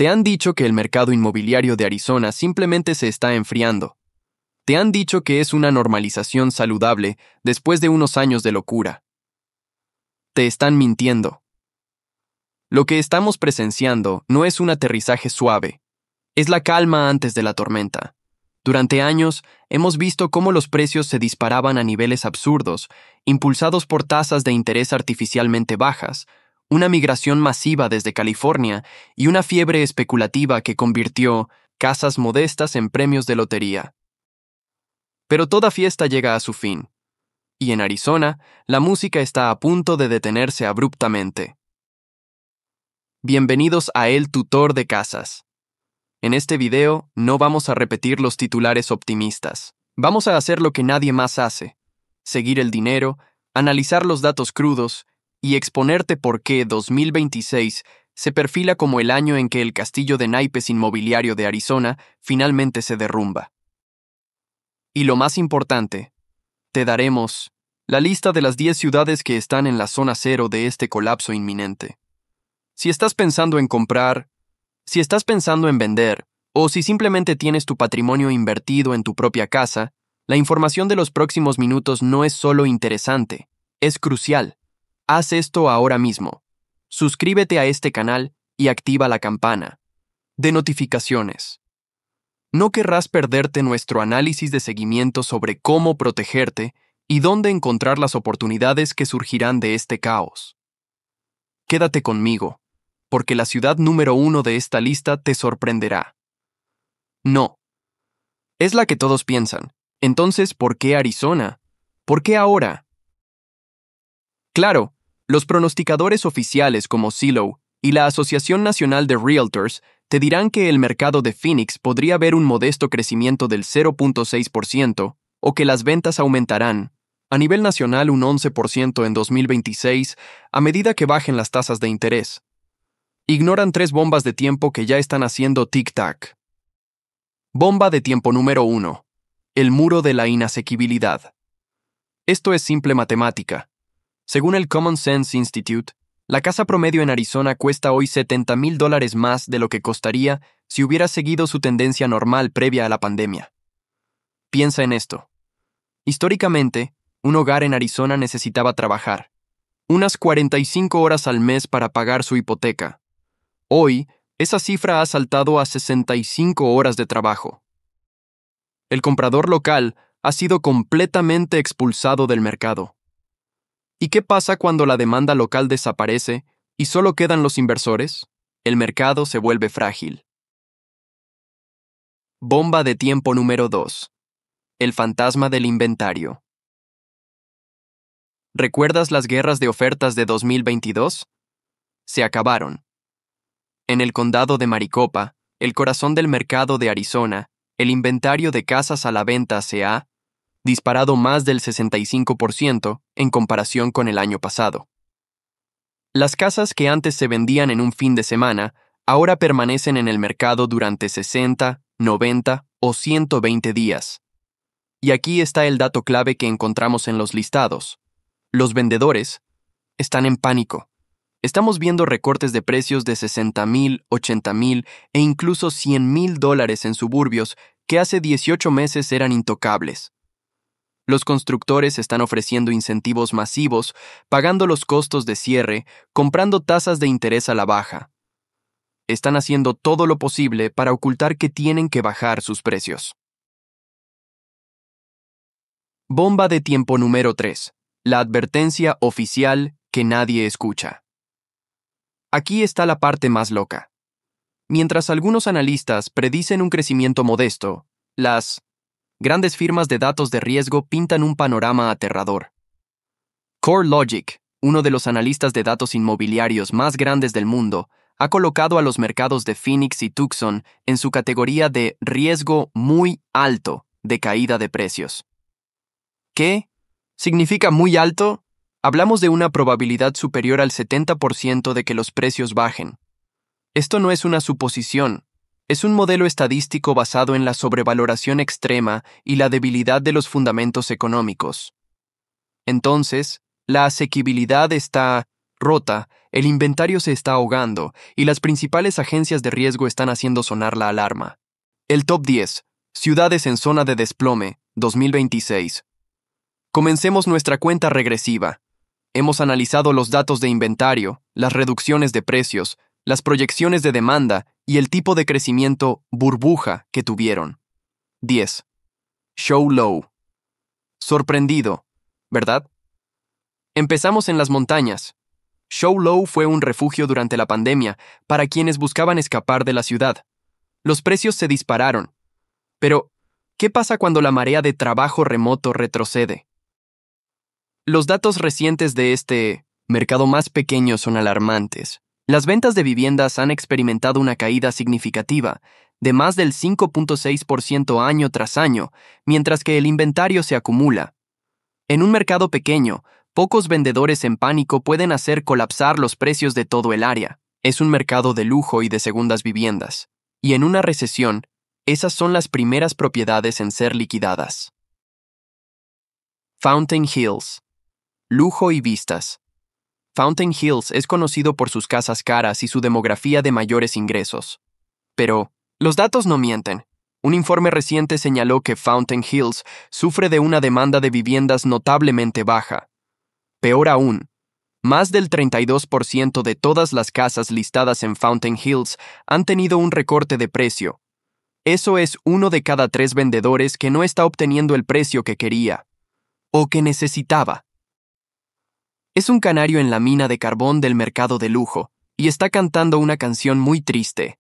Te han dicho que el mercado inmobiliario de Arizona simplemente se está enfriando. Te han dicho que es una normalización saludable después de unos años de locura. Te están mintiendo. Lo que estamos presenciando no es un aterrizaje suave, es la calma antes de la tormenta. Durante años, hemos visto cómo los precios se disparaban a niveles absurdos, impulsados por tasas de interés artificialmente bajas, una migración masiva desde California y una fiebre especulativa que convirtió casas modestas en premios de lotería. Pero toda fiesta llega a su fin. Y en Arizona, la música está a punto de detenerse abruptamente. Bienvenidos a El Tutor de Casas. En este video no vamos a repetir los titulares optimistas. Vamos a hacer lo que nadie más hace: seguir el dinero, analizar los datos crudos y exponerte por qué 2026 se perfila como el año en que el castillo de naipes inmobiliario de Arizona finalmente se derrumba. Y lo más importante, te daremos la lista de las 10 ciudades que están en la zona cero de este colapso inminente. Si estás pensando en comprar, si estás pensando en vender, o si simplemente tienes tu patrimonio invertido en tu propia casa, la información de los próximos minutos no es solo interesante, es crucial. Haz esto ahora mismo. Suscríbete a este canal y activa la campana de notificaciones. No querrás perderte nuestro análisis de seguimiento sobre cómo protegerte y dónde encontrar las oportunidades que surgirán de este caos. Quédate conmigo, porque la ciudad número 1 de esta lista te sorprenderá. No. Es la que todos piensan. Entonces, ¿por qué Arizona? ¿Por qué ahora? Claro, los pronosticadores oficiales como Zillow y la Asociación Nacional de Realtors te dirán que el mercado de Phoenix podría ver un modesto crecimiento del 0.6% o que las ventas aumentarán, a nivel nacional un 11% en 2026 a medida que bajen las tasas de interés. Ignoran 3 bombas de tiempo que ya están haciendo tic-tac. Bomba de tiempo número 1. El muro de la inasequibilidad. Esto es simple matemática. Según el Common Sense Institute, la casa promedio en Arizona cuesta hoy $70,000 más de lo que costaría si hubiera seguido su tendencia normal previa a la pandemia. Piensa en esto. Históricamente, un hogar en Arizona necesitaba trabajar unas 45 horas al mes para pagar su hipoteca. Hoy, esa cifra ha saltado a 65 horas de trabajo. El comprador local ha sido completamente expulsado del mercado. ¿Y qué pasa cuando la demanda local desaparece y solo quedan los inversores? El mercado se vuelve frágil. Bomba de tiempo número 2. El fantasma del inventario. ¿Recuerdas las guerras de ofertas de 2022? Se acabaron. En el condado de Maricopa, el corazón del mercado de Arizona, el inventario de casas a la venta se ha disparado más del 65% en comparación con el año pasado. Las casas que antes se vendían en un fin de semana ahora permanecen en el mercado durante 60, 90 o 120 días. Y aquí está el dato clave que encontramos en los listados. Los vendedores están en pánico. Estamos viendo recortes de precios de $60,000, $80,000 e incluso $100,000 en suburbios que hace 18 meses eran intocables. Los constructores están ofreciendo incentivos masivos, pagando los costos de cierre, comprando tasas de interés a la baja. Están haciendo todo lo posible para ocultar que tienen que bajar sus precios. Bomba de tiempo número 3. La advertencia oficial que nadie escucha. Aquí está la parte más loca. Mientras algunos analistas predicen un crecimiento modesto, las grandes firmas de datos de riesgo pintan un panorama aterrador. CoreLogic, uno de los analistas de datos inmobiliarios más grandes del mundo, ha colocado a los mercados de Phoenix y Tucson en su categoría de riesgo muy alto de caída de precios. ¿Qué? ¿Significa muy alto? Hablamos de una probabilidad superior al 70% de que los precios bajen. Esto no es una suposición. Es un modelo estadístico basado en la sobrevaloración extrema y la debilidad de los fundamentos económicos. Entonces, la asequibilidad está rota el inventario se está ahogando y las principales agencias de riesgo están haciendo sonar la alarma. El Top 10. Ciudades en zona de desplome, 2026. Comencemos nuestra cuenta regresiva. Hemos analizado los datos de inventario, las reducciones de precios, las proyecciones de demanda y el tipo de crecimiento burbuja que tuvieron. 10. Show low. Sorprendido, ¿verdad? Empezamos en las montañas. Show Low fue un refugio durante la pandemia para quienes buscaban escapar de la ciudad. Los precios se dispararon. Pero, ¿qué pasa cuando la marea de trabajo remoto retrocede? Los datos recientes de este mercado más pequeño son alarmantes. Las ventas de viviendas han experimentado una caída significativa, de más del 5.6% año tras año, mientras que el inventario se acumula. En un mercado pequeño, pocos vendedores en pánico pueden hacer colapsar los precios de todo el área. Es un mercado de lujo y de segundas viviendas. Y en una recesión, esas son las primeras propiedades en ser liquidadas. Fountain Hills. Lujo y vistas. Fountain Hills es conocido por sus casas caras y su demografía de mayores ingresos. Pero, los datos no mienten. Un informe reciente señaló que Fountain Hills sufre de una demanda de viviendas notablemente baja. Peor aún, más del 32% de todas las casas listadas en Fountain Hills han tenido un recorte de precio. Eso es 1 de cada 3 vendedores que no está obteniendo el precio que quería o que necesitaba. Es un canario en la mina de carbón del mercado de lujo y está cantando una canción muy triste.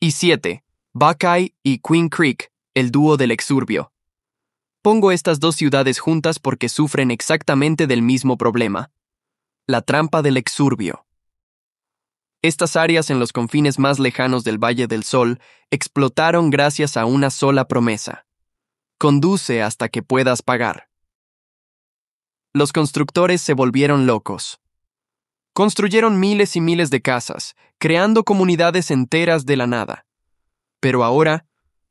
Y 7. Buckeye y Queen Creek, el dúo del exurbio. Pongo estas dos ciudades juntas porque sufren exactamente del mismo problema: la trampa del exurbio. Estas áreas en los confines más lejanos del Valle del Sol explotaron gracias a una sola promesa: conduce hasta que puedas pagar. Los constructores se volvieron locos. Construyeron miles y miles de casas, creando comunidades enteras de la nada. Pero ahora,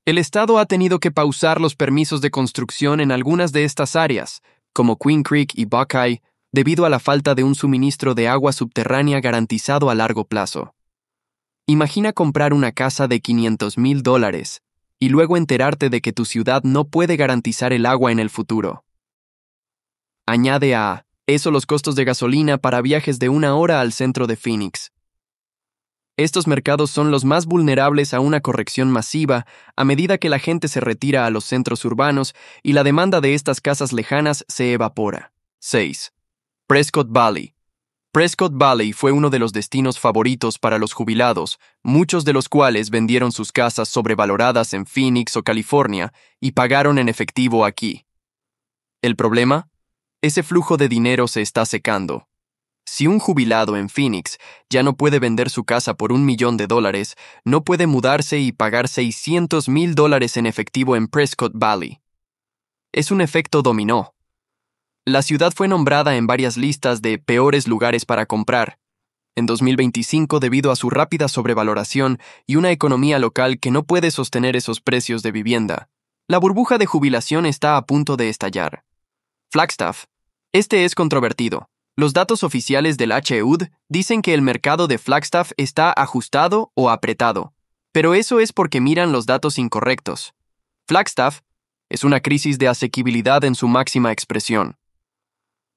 el Estado ha tenido que pausar los permisos de construcción en algunas de estas áreas, como Queen Creek y Buckeye, debido a la falta de un suministro de agua subterránea garantizado a largo plazo. Imagina comprar una casa de $500,000 y luego enterarte de que tu ciudad no puede garantizar el agua en el futuro. Añade a eso los costos de gasolina para viajes de 1 hora al centro de Phoenix. Estos mercados son los más vulnerables a una corrección masiva a medida que la gente se retira a los centros urbanos y la demanda de estas casas lejanas se evapora. 6. Prescott Valley. Prescott Valley fue uno de los destinos favoritos para los jubilados, muchos de los cuales vendieron sus casas sobrevaloradas en Phoenix o California y pagaron en efectivo aquí. ¿El problema? Ese flujo de dinero se está secando. Si un jubilado en Phoenix ya no puede vender su casa por $1 millón, no puede mudarse y pagar $600,000 en efectivo en Prescott Valley. Es un efecto dominó. La ciudad fue nombrada en varias listas de peores lugares para comprar en 2025 debido a su rápida sobrevaloración y una economía local que no puede sostener esos precios de vivienda. La burbuja de jubilación está a punto de estallar. Flagstaff. Este es controvertido. Los datos oficiales del HUD dicen que el mercado de Flagstaff está ajustado o apretado, pero eso es porque miran los datos incorrectos. Flagstaff es una crisis de asequibilidad en su máxima expresión.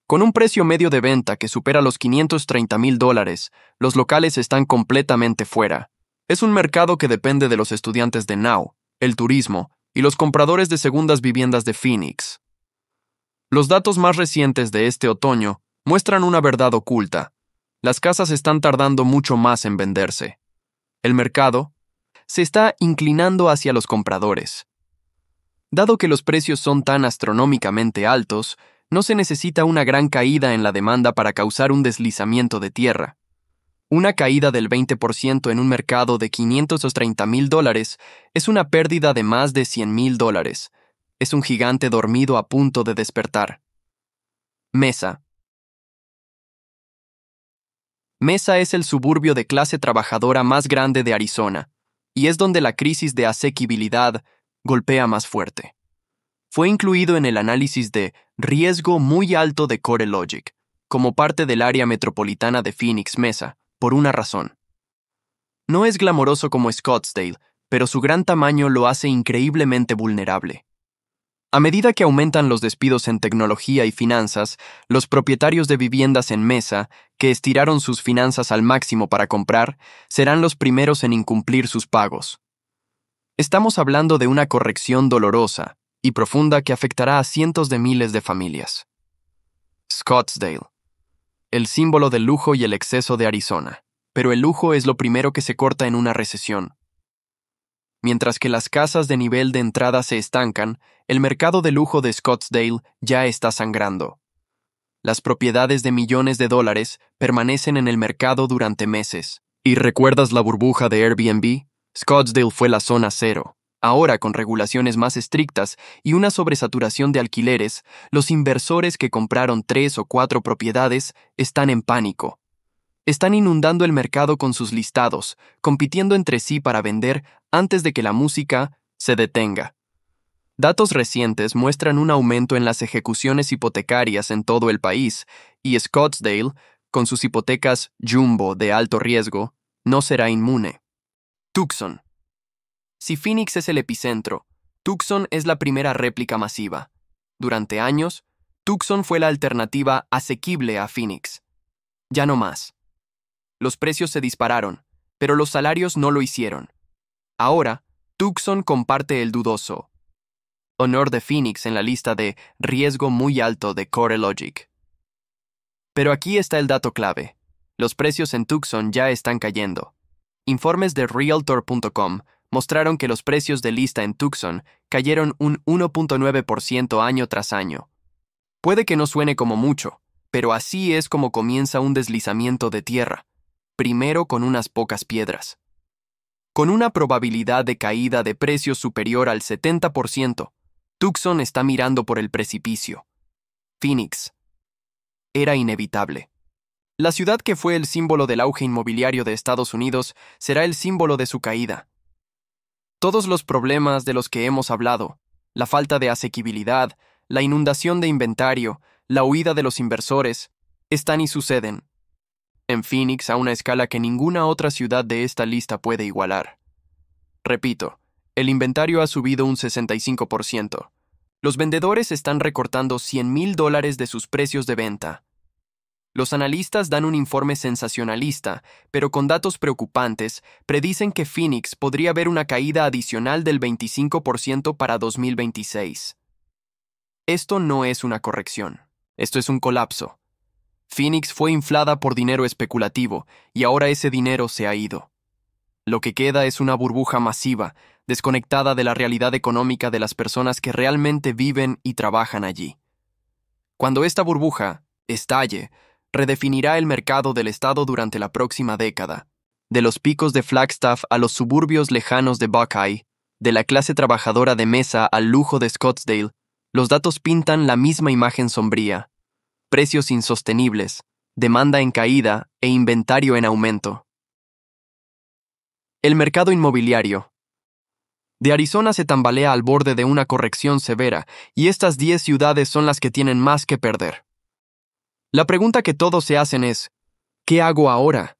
Con un precio medio de venta que supera los $530,000, los locales están completamente fuera. Es un mercado que depende de los estudiantes de Now, el turismo y los compradores de segundas viviendas de Phoenix. Los datos más recientes de este otoño muestran una verdad oculta. Las casas están tardando mucho más en venderse. El mercado se está inclinando hacia los compradores. Dado que los precios son tan astronómicamente altos, no se necesita una gran caída en la demanda para causar un deslizamiento de tierra. Una caída del 20% en un mercado de $530,000 es una pérdida de más de $100,000. Es un gigante dormido a punto de despertar. Mesa. Mesa es el suburbio de clase trabajadora más grande de Arizona, y es donde la crisis de asequibilidad golpea más fuerte. Fue incluido en el análisis de riesgo muy alto de CoreLogic, como parte del área metropolitana de Phoenix Mesa, por una razón. No es glamoroso como Scottsdale, pero su gran tamaño lo hace increíblemente vulnerable. A medida que aumentan los despidos en tecnología y finanzas, los propietarios de viviendas en Mesa, que estiraron sus finanzas al máximo para comprar, serán los primeros en incumplir sus pagos. Estamos hablando de una corrección dolorosa y profunda que afectará a cientos de miles de familias. Scottsdale, el símbolo del lujo y el exceso de Arizona, pero el lujo es lo primero que se corta en una recesión. Mientras que las casas de nivel de entrada se estancan, el mercado de lujo de Scottsdale ya está sangrando. Las propiedades de millones de dólares permanecen en el mercado durante meses. ¿Y recuerdas la burbuja de Airbnb? Scottsdale fue la zona cero. Ahora, con regulaciones más estrictas y una sobresaturación de alquileres, los inversores que compraron 3 o 4 propiedades están en pánico. Están inundando el mercado con sus listados, compitiendo entre sí para vender antes de que la música se detenga. Datos recientes muestran un aumento en las ejecuciones hipotecarias en todo el país, y Scottsdale, con sus hipotecas jumbo de alto riesgo, no será inmune. Tucson. Si Phoenix es el epicentro, Tucson es la primera réplica masiva. Durante años, Tucson fue la alternativa asequible a Phoenix. Ya no más. Los precios se dispararon, pero los salarios no lo hicieron. Ahora, Tucson comparte el dudoso honor de Phoenix en la lista de riesgo muy alto de CoreLogic. Pero aquí está el dato clave. Los precios en Tucson ya están cayendo. Informes de Realtor.com mostraron que los precios de lista en Tucson cayeron un 1.9% año tras año. Puede que no suene como mucho, pero así es como comienza un deslizamiento de tierra, primero con unas pocas piedras. Con una probabilidad de caída de precios superior al 70%, Tucson está mirando por el precipicio. Phoenix. Era inevitable. La ciudad que fue el símbolo del auge inmobiliario de Estados Unidos será el símbolo de su caída. Todos los problemas de los que hemos hablado, la falta de asequibilidad, la inundación de inventario, la huida de los inversores, están y suceden. En Phoenix a una escala que ninguna otra ciudad de esta lista puede igualar. Repito, el inventario ha subido un 65%. Los vendedores están recortando $100,000 de sus precios de venta. Los analistas dan un informe sensacionalista, pero con datos preocupantes, predicen que Phoenix podría ver una caída adicional del 25% para 2026. Esto no es una corrección. Esto es un colapso. Phoenix fue inflada por dinero especulativo y ahora ese dinero se ha ido. Lo que queda es una burbuja masiva, desconectada de la realidad económica de las personas que realmente viven y trabajan allí. Cuando esta burbuja estalle, redefinirá el mercado del estado durante la próxima década. De los picos de Flagstaff a los suburbios lejanos de Buckeye, de la clase trabajadora de Mesa al lujo de Scottsdale, los datos pintan la misma imagen sombría. Precios insostenibles, demanda en caída e inventario en aumento. El mercado inmobiliario de Arizona se tambalea al borde de una corrección severa, y estas 10 ciudades son las que tienen más que perder. La pregunta que todos se hacen es, ¿qué hago ahora?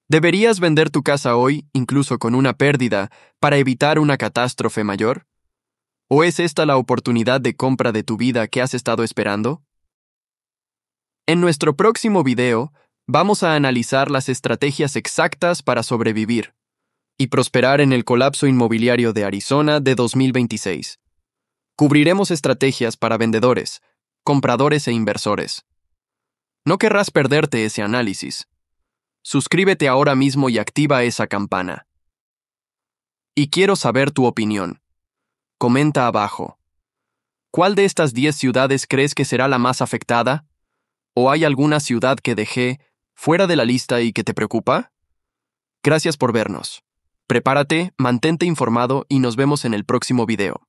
¿Deberías vender tu casa hoy, incluso con una pérdida, para evitar una catástrofe mayor? ¿O es esta la oportunidad de compra de tu vida que has estado esperando? En nuestro próximo video, vamos a analizar las estrategias exactas para sobrevivir y prosperar en el colapso inmobiliario de Arizona de 2026. Cubriremos estrategias para vendedores, compradores e inversores. No querrás perderte ese análisis. Suscríbete ahora mismo y activa esa campana. Y quiero saber tu opinión. Comenta abajo. ¿Cuál de estas 10 ciudades crees que será la más afectada? ¿O hay alguna ciudad que dejé fuera de la lista y que te preocupa? Gracias por vernos. Prepárate, mantente informado y nos vemos en el próximo video.